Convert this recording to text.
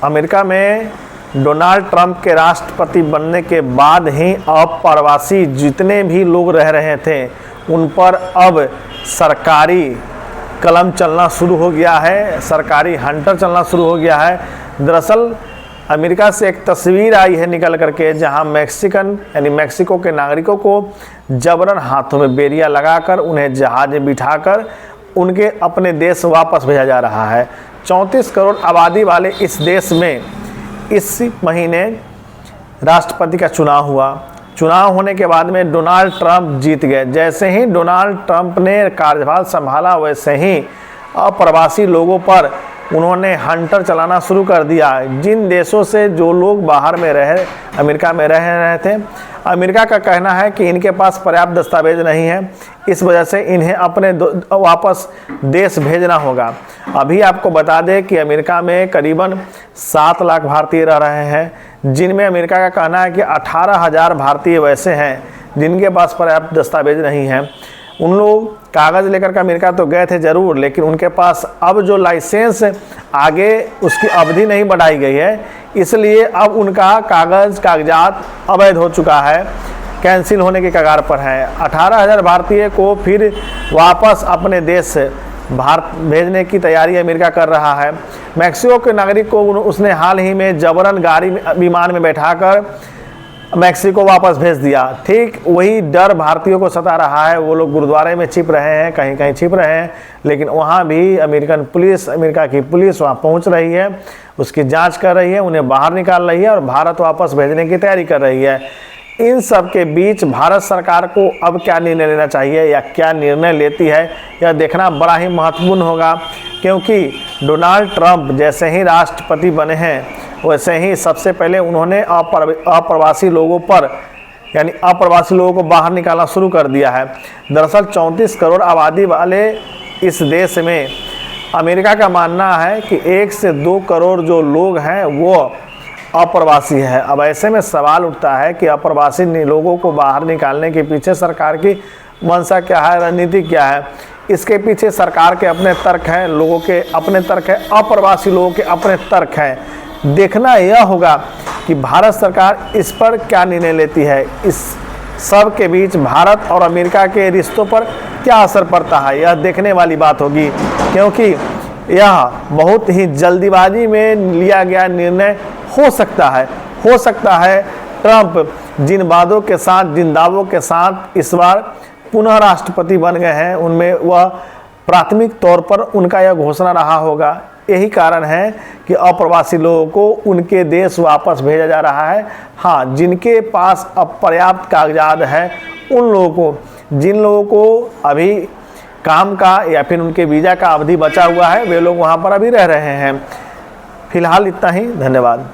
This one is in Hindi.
अमेरिका में डोनाल्ड ट्रंप के राष्ट्रपति बनने के बाद ही अप्रवासी जितने भी लोग रह रहे थे उन पर अब सरकारी कलम चलना शुरू हो गया है, सरकारी हंटर चलना शुरू हो गया है। दरअसल अमेरिका से एक तस्वीर आई है निकल करके, जहां मैक्सिकन यानी मैक्सिको के नागरिकों को जबरन हाथों में बेरिया लगाकर उन्हें जहाज में बिठाकर उनके अपने देश वापस भेजा जा रहा है। 34 करोड़ आबादी वाले इस देश में इस महीने राष्ट्रपति का चुनाव हुआ। चुनाव होने के बाद में डोनाल्ड ट्रंप जीत गए। जैसे ही डोनाल्ड ट्रंप ने कार्यभार संभाला वैसे ही अप्रवासी लोगों पर उन्होंने हंटर चलाना शुरू कर दिया। जिन देशों से जो लोग बाहर में अमेरिका में रह रहे थे, अमेरिका का कहना है कि इनके पास पर्याप्त दस्तावेज नहीं है, इस वजह से इन्हें अपने वापस देश भेजना होगा। अभी आपको बता दें कि अमेरिका में करीबन 7 लाख भारतीय रह रहे हैं, जिनमें अमेरिका का कहना है कि 18,000 भारतीय वैसे हैं जिनके पास पर्याप्त दस्तावेज नहीं है। उन लोग कागज़ लेकर के अमेरिका तो गए थे ज़रूर, लेकिन उनके पास अब जो लाइसेंस आगे उसकी अवधि नहीं बढ़ाई गई है, इसलिए अब उनका कागजात अवैध हो चुका है, कैंसिल होने के कगार पर है। 18,000 भारतीय को फिर वापस अपने देश भारत भेजने की तैयारी अमेरिका कर रहा है। मैक्सिको के नागरिक को उसने हाल ही में जबरन विमान में बैठाकर मैक्सिको वापस भेज दिया। ठीक वही डर भारतीयों को सता रहा है। वो लोग गुरुद्वारे में छिप रहे हैं, कहीं कहीं छिप रहे हैं, लेकिन वहाँ भी अमेरिका की पुलिस वहाँ पहुँच रही है, उसकी जांच कर रही है, उन्हें बाहर निकाल रही है और भारत वापस भेजने की तैयारी कर रही है। इन सब के बीच भारत सरकार को अब क्या निर्णय लेना चाहिए या क्या निर्णय लेती है, यह देखना बड़ा ही महत्वपूर्ण होगा, क्योंकि डोनाल्ड ट्रंप जैसे ही राष्ट्रपति बने हैं वैसे ही सबसे पहले उन्होंने अप्रवासी लोगों पर यानी अप्रवासी लोगों को बाहर निकालना शुरू कर दिया है। दरअसल 34 करोड़ आबादी वाले इस देश में अमेरिका का मानना है कि 1 से 2 करोड़ जो लोग हैं वो अप्रवासी है। अब ऐसे में सवाल उठता है कि अप्रवासी लोगों को बाहर निकालने के पीछे सरकार की मंशा क्या है, रणनीति क्या है। इसके पीछे सरकार के अपने तर्क हैं, लोगों के अपने तर्क हैं, अप्रवासी लोगों के अपने तर्क हैं। देखना यह होगा कि भारत सरकार इस पर क्या निर्णय लेती है। इस सब के बीच भारत और अमेरिका के रिश्तों पर क्या असर पड़ता है, यह देखने वाली बात होगी, क्योंकि यह बहुत ही जल्दीबाजी में लिया गया निर्णय हो सकता है ट्रंप जिन वादों के साथ, जिन दावों के साथ इस बार पुनः राष्ट्रपति बन गए हैं, उनमें वह प्राथमिक तौर पर उनका यह घोषणा रहा होगा। यही कारण है कि अप्रवासी लोगों को उनके देश वापस भेजा जा रहा है। हाँ, जिनके पास अब पर्याप्त कागजात है, उन लोगों को, जिन लोगों को अभी काम का या फिर उनके वीज़ा का अवधि बचा हुआ है, वे लोग वहाँ पर अभी रह रहे हैं। फिलहाल इतना ही, धन्यवाद।